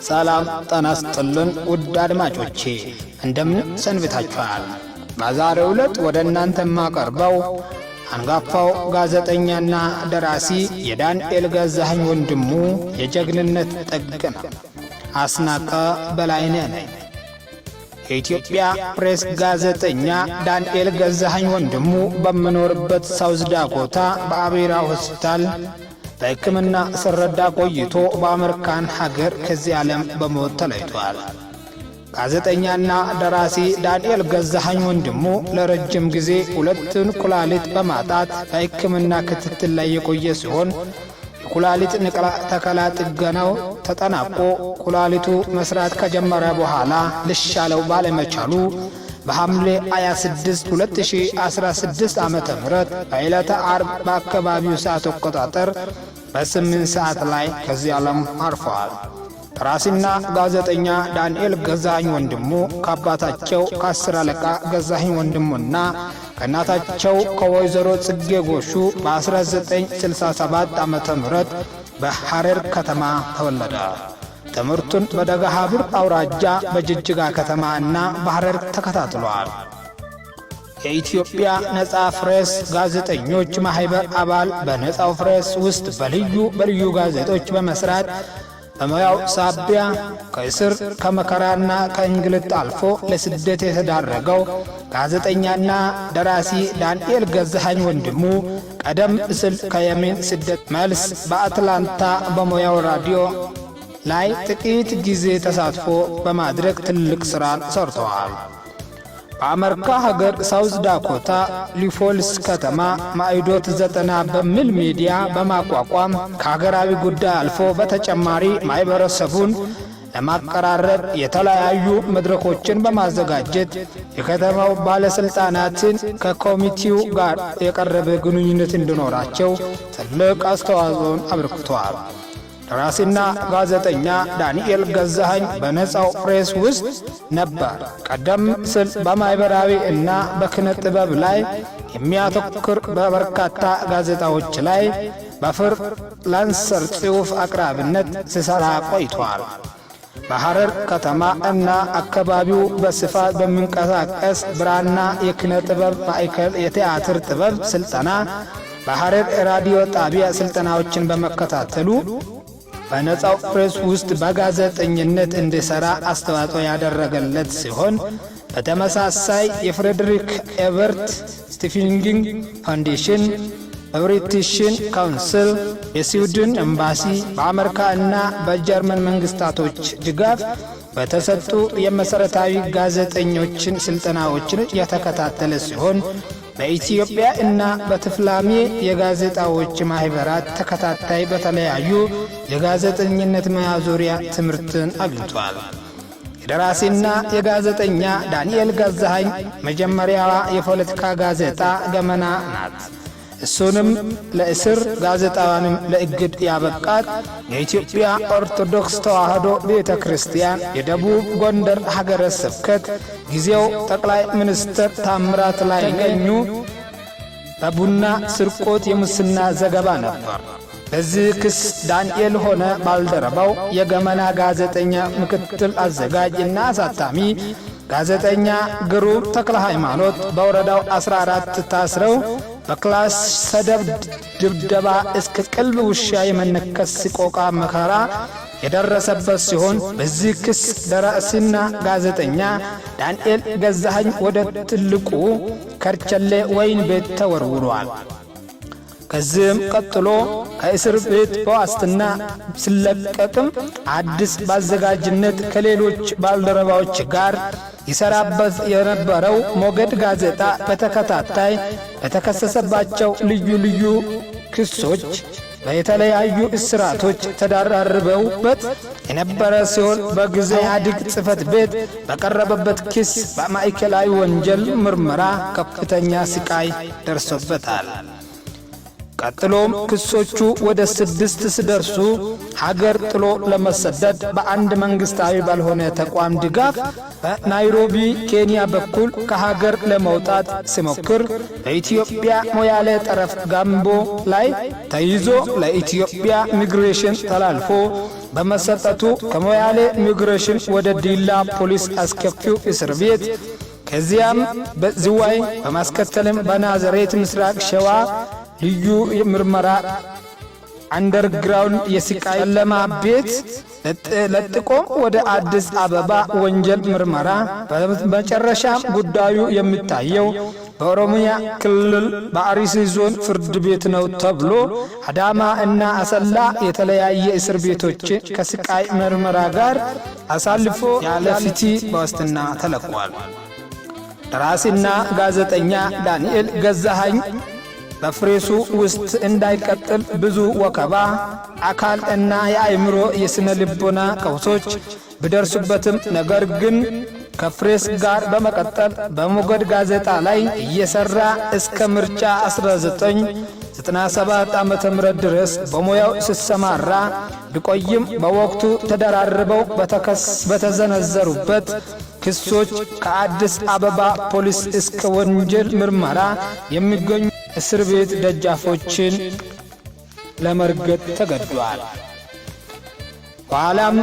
ሰላም ጤና ይስጥልን ውድ አድማጮቼ እንደምን ሰንብታችኋል? በዛሬው ዕለት ወደ እናንተ ማቀርበው አንጋፋው ጋዜጠኛና ደራሲ የዳንኤል ገዛኸኝ ወንድሙ የጀግንነት ጥግ ነው። አስናቀ በላይነህ ነኝ። የኢትዮጵያ ፕሬስ ጋዜጠኛ ዳንኤል ገዛኸኝ ወንድሙ በመኖርበት ሳውዝ ዳኮታ በአቤራ ሆስፒታል በሕክምና ሲረዳ ቆይቶ በአሜሪካን ሀገር ከዚህ ዓለም በሞት ተለይቷል። ጋዜጠኛና ደራሲ ዳንኤል ገዛኸኝ ወንድሙ ለረጅም ጊዜ ሁለቱን ኩላሊት በማጣት በሕክምና ክትትል ላይ የቆየ ሲሆን የኩላሊት ንቅለ ተከላ ጥገናው ተጠናቆ ኩላሊቱ መስራት ከጀመረ በኋላ ልሻለው ባለመቻሉ በሐምሌ 26 2016 ዓመተ ምህረት በዕለተ ዓርብ በአካባቢው ሰዓት አቆጣጠር በ8 ሰዓት ላይ ከዚህ ዓለም አርፈዋል። ደራሲና ጋዜጠኛ ዳንኤል ገዛኸኝ ወንድሙ ከአባታቸው ከ10 አለቃ ገዛኸኝ ወንድሙና ከእናታቸው ከወይዘሮ ጽጌ ጎሹ በ1967 ዓመተ ምህረት በሐረር ከተማ ተወለደ። ትምህርቱን በደገሃቡር አውራጃ በጅጅጋ ከተማና በሐረር ተከታትሏል። የኢትዮጵያ ነጻ ፕሬስ ጋዜጠኞች ማህበር አባል፣ በነጻው ፕሬስ ውስጥ በልዩ ጋዜጦች በመስራት በሙያው ሳቢያ ከእስር ከመከራና ከእንግልት አልፎ ለስደት የተዳረገው ጋዜጠኛና ደራሲ ዳንኤል ገዛኸኝ ወንድሙ ቀደም ሲል ከየመን ስደት መልስ በአትላንታ በሙያው ራዲዮ ላይ ጥቂት ጊዜ ተሳትፎ በማድረግ ትልቅ ሥራን ሰርተዋል። በአሜሪካ ሀገር ሳውዝ ዳኮታ ሊፎልስ ከተማ ማዕዶት 90 በሚል ሚዲያ በማቋቋም ከሀገራዊ ጉዳይ አልፎ በተጨማሪ ማህበረሰቡን ለማቀራረብ የተለያዩ መድረኮችን በማዘጋጀት የከተማው ባለስልጣናትን ከኮሚቴው ጋር የቀረበ ግንኙነት እንዲኖራቸው ትልቅ አስተዋጽኦን አበርክተዋል። ደራሲና ጋዜጠኛ ዳንኤል ገዛኸኝ በነጻው ፕሬስ ውስጥ ነበር። ቀደም ሲል በማህበራዊ እና በኪነ ጥበብ ላይ የሚያተኩር በበርካታ ጋዜጣዎች ላይ በፍሪላንሰር ጽሑፍ አቅራቢነት ሲሰራ ቆይቷል። በሐረር ከተማ እና አካባቢው በስፋት በሚንቀሳቀስ ብራና የኪነ ጥበብ ማዕከል የቲያትር ጥበብ ስልጠና በሐረር ራዲዮ ጣቢያ ስልጠናዎችን በመከታተሉ በነጻው ፕሬስ ውስጥ በጋዜጠኝነት እንዲሠራ አስተዋጽኦ ያደረገለት ሲሆን በተመሳሳይ የፍሬድሪክ ኤቨርት ስቲፍሊንግ ፋውንዴሽን፣ በብሪቲሽ ካውንስል፣ የስዊድን ኤምባሲ፣ በአሜሪካ እና በጀርመን መንግስታቶች ድጋፍ በተሰጡ የመሠረታዊ ጋዜጠኞችን ስልጠናዎችን የተከታተለ ሲሆን በኢትዮጵያ እና በትፍላሜ የጋዜጣዎች ማህበራት ተከታታይ በተለያዩ የጋዜጠኝነት ሙያ ዙሪያ ትምህርትን አግኝቷል። የደራሲና የጋዜጠኛ ዳንኤል ገዛኸኝ መጀመሪያዋ የፖለቲካ ጋዜጣ ገመና ናት። እሱንም ለእስር ጋዜጣዋንም ለእግድ ያበቃት የኢትዮጵያ ኦርቶዶክስ ተዋሕዶ ቤተ ክርስቲያን የደቡብ ጎንደር ሀገረ ስብከት ጊዜው ጠቅላይ ሚኒስትር ታምራት ላይገኙ በቡና ስርቆት የሙስና ዘገባ ነበር። በዚህ ክስ ዳንኤል ሆነ ባልደረባው የገመና ጋዜጠኛ ምክትል አዘጋጅ እና አሳታሚ ጋዜጠኛ ግሩም ተክለ ሃይማኖት በወረዳው 14 ታስረው በክላስ ሰደብ ድብደባ እስከ ቀልብ ውሻ የመነከስ ሲቆቃ መከራ የደረሰበት ሲሆን በዚህ ክስ ደራሲና ጋዜጠኛ ዳንኤል ገዛኸኝ ወደ ትልቁ ከርቸሌ ወይን ቤት ተወርውሯል። ከዚህም ቀጥሎ ከእስር ቤት በዋስትና ሲለቀቅም አዲስ ባዘጋጅነት ከሌሎች ባልደረባዎች ጋር ይሰራበት የነበረው ሞገድ ጋዜጣ በተከታታይ በተከሰሰባቸው ልዩ ክሶች በተለያዩ እስራቶች ተደራርበውበት የነበረ ሲሆን በጊዜው ኢህአዴግ ጽሕፈት ቤት በቀረበበት ክስ በማዕከላዊ ወንጀል ምርመራ ከፍተኛ ስቃይ ደርሶበታል። ቀጥሎም ክሶቹ ወደ 6 ሲደርሱ ሀገር ጥሎ ለመሰደድ በአንድ መንግስታዊ ባልሆነ ተቋም ድጋፍ በናይሮቢ ኬንያ በኩል ከሀገር ለመውጣት ሲሞክር በኢትዮጵያ ሞያሌ ጠረፍ ጋምቦ ላይ ተይዞ ለኢትዮጵያ ሚግሬሽን ተላልፎ በመሰጠቱ ከሞያሌ ሚግሬሽን ወደ ዲላ ፖሊስ አስከፊው እስር ቤት ከዚያም በዝዋይ በማስከተልም በናዝሬት ምስራቅ ሸዋ ልዩ ምርመራ አንደርግራውንድ የስቃይ ጨለማ ቤት ለጥቆ ወደ አዲስ አበባ ወንጀል ምርመራ በመጨረሻም ጉዳዩ የሚታየው በኦሮሚያ ክልል በአርሲ ዞን ፍርድ ቤት ነው ተብሎ አዳማ እና አሰላ የተለያየ እስር ቤቶችን ከስቃይ ምርመራ ጋር አሳልፎ ያለ ፍትህ በዋስትና ተለቋል። ደራሲና ጋዜጠኛ ዳንኤል ገዛኸኝ በፕሬሱ ውስጥ እንዳይቀጥል ብዙ ወከባ፣ አካል እና የአእምሮ የስነ ልቦና ቀውሶች ቢደርሱበትም ነገር ግን ከፕሬስ ጋር በመቀጠል በሞገድ ጋዜጣ ላይ እየሰራ እስከ ምርጫ 1997 ዓመተ ምህረት ድረስ በሙያው ሲሰማራ ቢቆይም በወቅቱ ተደራርበው በተዘነዘሩበት ክሶች ከአዲስ አበባ ፖሊስ እስከ ወንጀል ምርመራ የሚገኙ እስር ቤት ደጃፎችን ለመርገጥ ተገዷል። ኋላም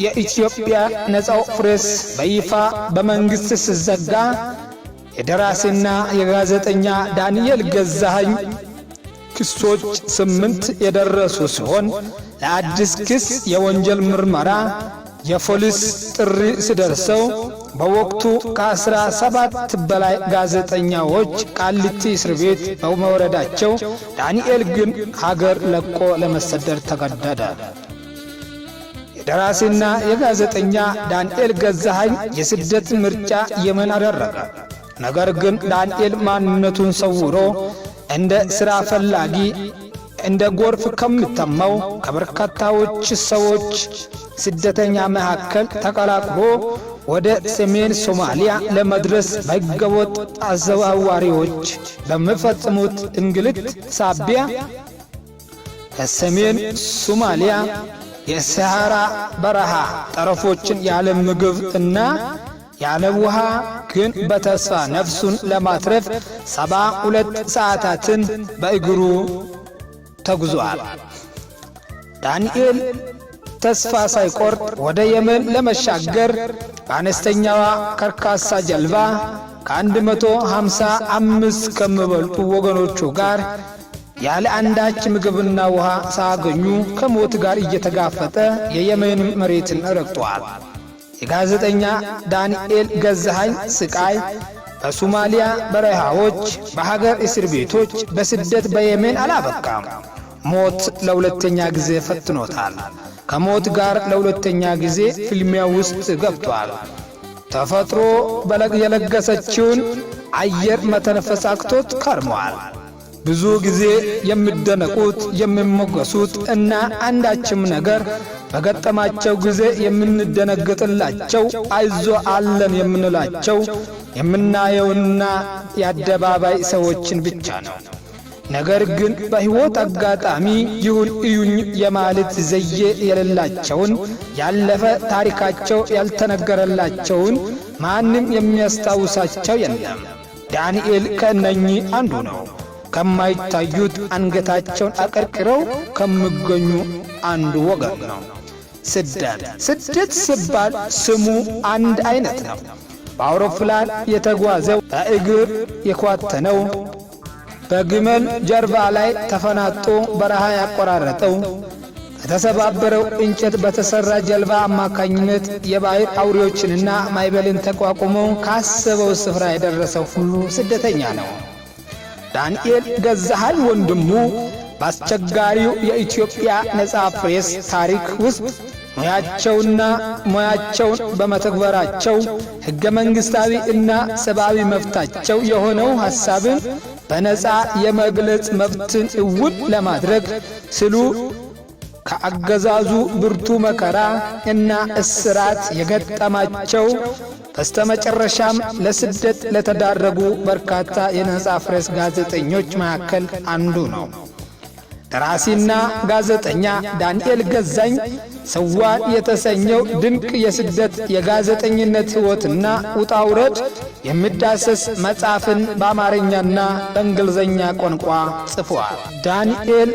የኢትዮጵያ ነጻው ፕሬስ በይፋ በመንግስት ሲዘጋ የደራሲና የጋዜጠኛ ዳንኤል ገዛኸኝ ክሶች 8 የደረሱ ሲሆን ለአዲስ ክስ የወንጀል ምርመራ የፖሊስ ጥሪ ሲደርሰው በወቅቱ ከ17 በላይ ጋዜጠኛዎች ቃሊቲ እስር ቤት በመውረዳቸው ዳንኤል ግን ሀገር ለቆ ለመሰደድ ተገደደ። የደራሲና የጋዜጠኛ ዳንኤል ገዛኸኝ የስደት ምርጫ የመን አደረገ። ነገር ግን ዳንኤል ማንነቱን ሰውሮ እንደ ሥራ ፈላጊ እንደ ጎርፍ ከሚተማው ከበርካታዎች ሰዎች ስደተኛ መካከል ተቀላቅሎ ወደ ሰሜን ሶማሊያ ለመድረስ በሕገወጥ አዘዋዋሪዎች በሚፈጽሙት እንግልት ሳቢያ ከሰሜን ሶማሊያ የሰሃራ በረሃ ጠረፎችን ያለ ምግብ እና ያለ ውሃ ግን በተስፋ ነፍሱን ለማትረፍ 72 ሰዓታትን በእግሩ ተጉዟል። ዳንኤል ተስፋ ሳይቆርጥ ወደ የመን ለመሻገር በአነስተኛዋ ከርካሳ ጀልባ ከ155 ከሚበልጡ ወገኖቹ ጋር ያለ አንዳች ምግብና ውሃ ሳያገኙ ከሞት ጋር እየተጋፈጠ የየመን መሬትን ረግጧል። የጋዜጠኛ ዳንኤል ገዛኸኝ ስቃይ በሶማሊያ በረሃዎች፣ በሀገር እስር ቤቶች፣ በስደት በየመን አላበቃም። ሞት ለሁለተኛ ጊዜ ፈትኖታል። ከሞት ጋር ለሁለተኛ ጊዜ ፍልሚያ ውስጥ ገብቷል። ተፈጥሮ የለገሰችውን አየር መተንፈስ አቅቶት ከርሟል። ብዙ ጊዜ የሚደነቁት የሚሞገሱት እና አንዳችም ነገር በገጠማቸው ጊዜ የምንደነግጥላቸው አይዞ አለን የምንላቸው የምናየውና የአደባባይ ሰዎችን ብቻ ነው። ነገር ግን በሕይወት አጋጣሚ ይሁን እዩኝ የማለት ዘዬ የሌላቸውን ያለፈ ታሪካቸው ያልተነገረላቸውን ማንም የሚያስታውሳቸው የለም። ዳንኤል ከእነኚህ አንዱ ነው። ከማይታዩት አንገታቸውን አቀርቅረው ከሚገኙ አንዱ ወገን ነው። ስደት ሲባል ስሙ አንድ አይነት ነው። በአውሮፕላን የተጓዘው፣ በእግር የኳተነው፣ በግመል ጀርባ ላይ ተፈናጦ በረሃ ያቆራረጠው፣ ከተሰባበረው እንጨት በተሰራ ጀልባ አማካኝነት የባህር አውሬዎችንና ማዕበልን ተቋቁሞ ካሰበው ስፍራ የደረሰው ሁሉ ስደተኛ ነው። ዳንኤል ገዛኸኝ ወንድሙ በአስቸጋሪው የኢትዮጵያ ነጻ ፕሬስ ታሪክ ውስጥ ሙያቸውን በመተግበራቸው ሕገ መንግሥታዊ እና ሰብአዊ መብታቸው የሆነው ሐሳብን በነጻ የመግለጽ መብትን እውን ለማድረግ ሲሉ ከአገዛዙ ብርቱ መከራ እና እስራት የገጠማቸው በስተመጨረሻም ለስደት ለተዳረጉ በርካታ የነጻ ፕሬስ ጋዜጠኞች መካከል አንዱ ነው። ደራሲና ጋዜጠኛ ዳንኤል ገዛኝ ሰዋን የተሰኘው ድንቅ የስደት የጋዜጠኝነት ሕይወትና ውጣውረድ የሚዳሰስ መጽሐፍን በአማርኛና በእንግሊዝኛ ቋንቋ ጽፏል። ዳንኤል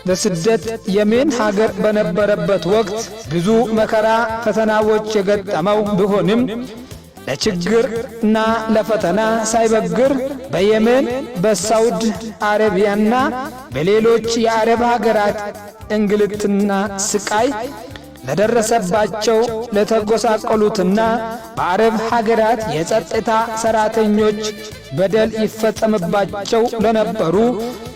በስደት የመን ሀገር በነበረበት ወቅት ብዙ መከራ ፈተናዎች የገጠመው ቢሆንም ለችግርና ለፈተና ሳይበግር በየመን በሳውዲ አረቢያና በሌሎች የአረብ ሀገራት እንግልትና ስቃይ ለደረሰባቸው ለተጎሳቆሉትና በአረብ ሀገራት የጸጥታ ሰራተኞች በደል ይፈጸምባቸው ለነበሩ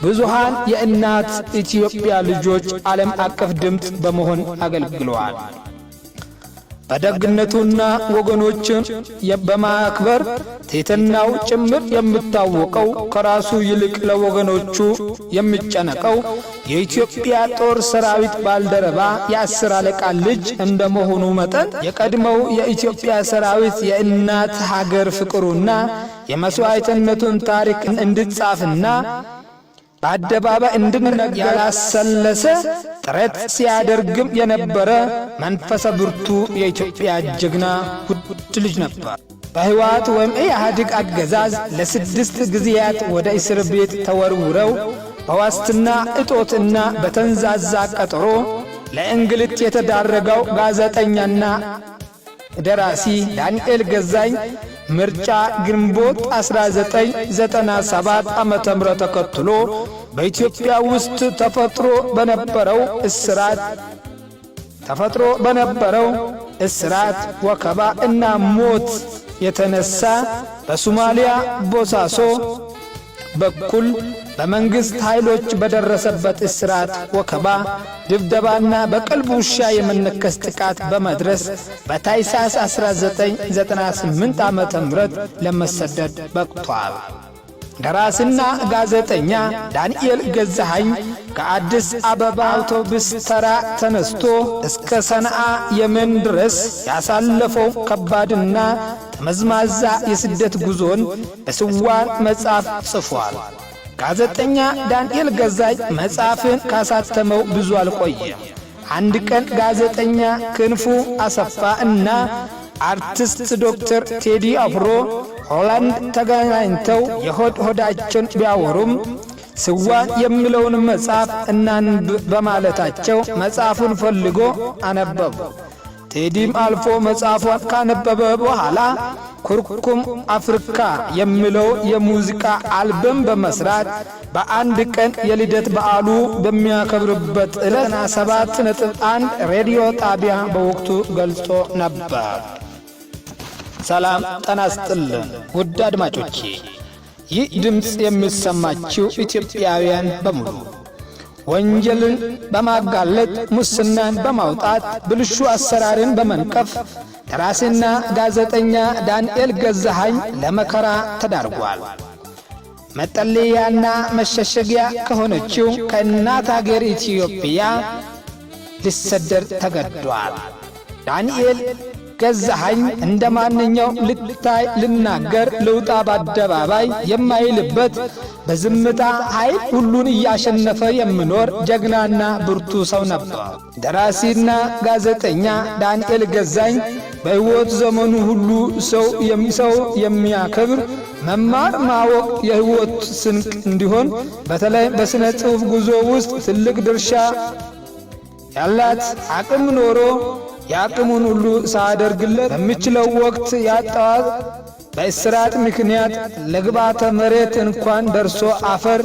ብዙሃን የእናት ኢትዮጵያ ልጆች ዓለም አቀፍ ድምፅ በመሆን አገልግለዋል። በደግነቱና ወገኖችን በማክበር ትሕትናው ጭምር የሚታወቀው ከራሱ ይልቅ ለወገኖቹ የሚጨነቀው የኢትዮጵያ ጦር ሰራዊት ባልደረባ የ10 አለቃ ልጅ እንደመሆኑ መጠን የቀድሞው የኢትዮጵያ ሰራዊት የእናት ሀገር ፍቅሩና የመስዋዕትነቱን ታሪክ እንዲጻፍና በአደባባይ እንድንነገር ያላሰለሰ ጥረት ሲያደርግም የነበረ መንፈሰ ብርቱ የኢትዮጵያ ጀግና ውድ ልጅ ነበር። በሕወሓት ወይም ኢህአዴግ አገዛዝ ለ6 ጊዜያት ወደ እስር ቤት ተወርውረው በዋስትና እጦትና በተንዛዛ ቀጠሮ ለእንግልት የተዳረገው ጋዜጠኛና ደራሲ ዳንኤል ገዛኝ ምርጫ ግንቦት 1997 ዓመተ ምህረት ተከትሎ በኢትዮጵያ ውስጥ ተፈጥሮ በነበረው እስራት ወከባ እና ሞት የተነሳ በሶማሊያ ቦሳሶ በኩል በመንግስት ኃይሎች በደረሰበት እስራት ወከባ፣ ድብደባና በቀልብ ውሻ የመነከስ ጥቃት በመድረስ በታኅሳስ 1998 ዓመተ ምህረት ለመሰደድ በቅቷል። ደራሲና ጋዜጠኛ ዳንኤል ገዛኸኝ ከአዲስ አበባ አውቶቡስ ተራ ተነስቶ እስከ ሰንዓ የመን ድረስ ያሳለፈው ከባድና ጠመዝማዛ የስደት ጉዞን በስዋር መጽሐፍ ጽፏል። ጋዜጠኛ ዳንኤል ገዛኝ መጽሐፍን ካሳተመው ብዙ አልቆየም። አንድ ቀን ጋዜጠኛ ክንፉ አሰፋ እና አርቲስት ዶክተር ቴዲ አፍሮ ሆላንድ ተገናኝተው የሆድ ሆዳቸውን ቢያወሩም ስዋን የሚለውን መጽሐፍ እናንብ በማለታቸው መጽሐፉን ፈልጎ አነበቡ። ቴዲም አልፎ መጽሐፏን ካነበበ በኋላ ኩርኩም አፍሪካ የሚለው የሙዚቃ አልበም በመስራት በአንድ ቀን የልደት በዓሉ በሚያከብርበት ዕለት 7.1 ሬዲዮ ጣቢያ በወቅቱ ገልጾ ነበር። ሰላም ጤና ይስጥልን ውድ አድማጮቼ፣ ይህ ድምፅ የሚሰማችሁ ኢትዮጵያውያን በሙሉ ወንጀልን በማጋለጥ ሙስናን በማውጣት ብልሹ አሰራርን በመንቀፍ ደራሲና ጋዜጠኛ ዳንኤል ገዛኸኝ ለመከራ ተዳርጓል። መጠለያና መሸሸጊያ ከሆነችው ከእናት አገር ኢትዮጵያ ሊሰደድ ተገዷል። ዳንኤል ገዛኸኝ እንደ ማንኛውም ልታይ ልናገር ልውጣ በአደባባይ የማይልበት በዝምታ ኃይል ሁሉን እያሸነፈ የሚኖር ጀግናና ብርቱ ሰው ነበር። ደራሲና ጋዜጠኛ ዳንኤል ገዛኝ በሕይወት ዘመኑ ሁሉ ሰው የሚያከብር መማር ማወቅ የሕይወት ስንቅ እንዲሆን በተለይ በሥነ ጽሑፍ ጉዞ ውስጥ ትልቅ ድርሻ ያላት አቅም ኖሮ የአቅሙን ሁሉ ሳያደርግለት በሚችለው ወቅት ያጣዋት በእስራት ምክንያት ለግባተ መሬት እንኳን ደርሶ አፈር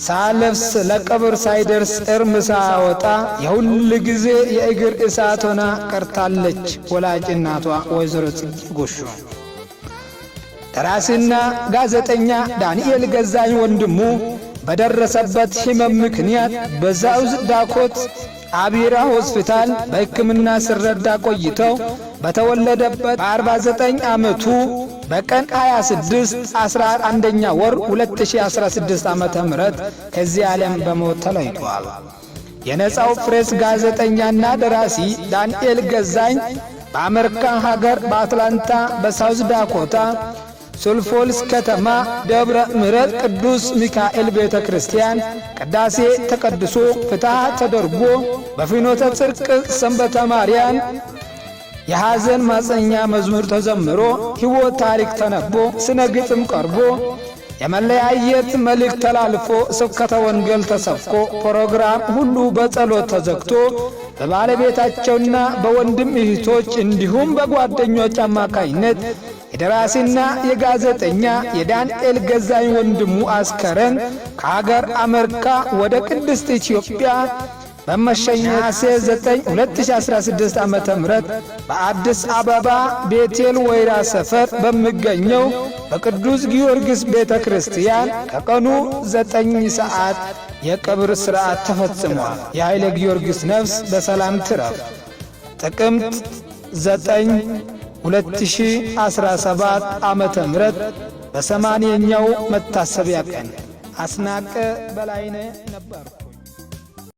ሳለብስ ለቀብር ሳይደርስ እርም ሳያወጣ የሁል ጊዜ የእግር እሳት ሆና ቀርታለች ወላጅ እናቷ ወይዘሮ ጽጌ ጎሹ። ደራሲና ጋዜጠኛ ዳንኤል ገዛኝ ወንድሙ በደረሰበት ሕመም ምክንያት በሳውዝ ዳኮታ አቢራ ሆስፒታል በሕክምና ሲረዳ ቆይተው በተወለደበት በ49 ዓመቱ በቀን 26 11ኛ ወር 2016 ዓመተ ምህረት ከዚህ ዓለም በሞት ተለይቷል። የነጻው ፕሬስ ጋዜጠኛና ደራሲ ዳንኤል ገዛኝ በአሜሪካ ሀገር በአትላንታ በሳውዝ ዳኮታ ሱልፎልስ ከተማ ደብረ ምሕረት ቅዱስ ሚካኤል ቤተ ክርስቲያን ቅዳሴ ተቀድሶ ፍትሐት ተደርጎ በፍኖተ ጽድቅ ሰንበተ ማርያም የሐዘን ማጸኛ መዝሙር ተዘምሮ ሕይወት ታሪክ ተነቦ ስነ ግጥም ቀርቦ የመለያየት መልእክት ተላልፎ ስብከተ ወንጌል ተሰብኮ ፕሮግራም ሁሉ በጸሎት ተዘግቶ በባለቤታቸውና በወንድም እህቶች እንዲሁም በጓደኞች አማካይነት የደራሲና የጋዜጠኛ የዳንኤል ገዛኝ ወንድሙ አስከሬን ከአገር አሜሪካ ወደ ቅድስት ኢትዮጵያ በመሸኘት 9 2016 ዓመተ ምህረት በአዲስ አበባ ቤቴል ወይራ ሰፈር በሚገኘው በቅዱስ ጊዮርጊስ ቤተ ክርስቲያን ከቀኑ 9 ሰዓት የቀብር ሥርዓት ተፈጽሟል። የኃይለ ጊዮርጊስ ነፍስ በሰላም ትረፍ። ጥቅምት 9 2017 ዓመተ ምህረት በ80ኛው መታሰቢያ ቀን አስናቀ በላይነህ ነበሩ።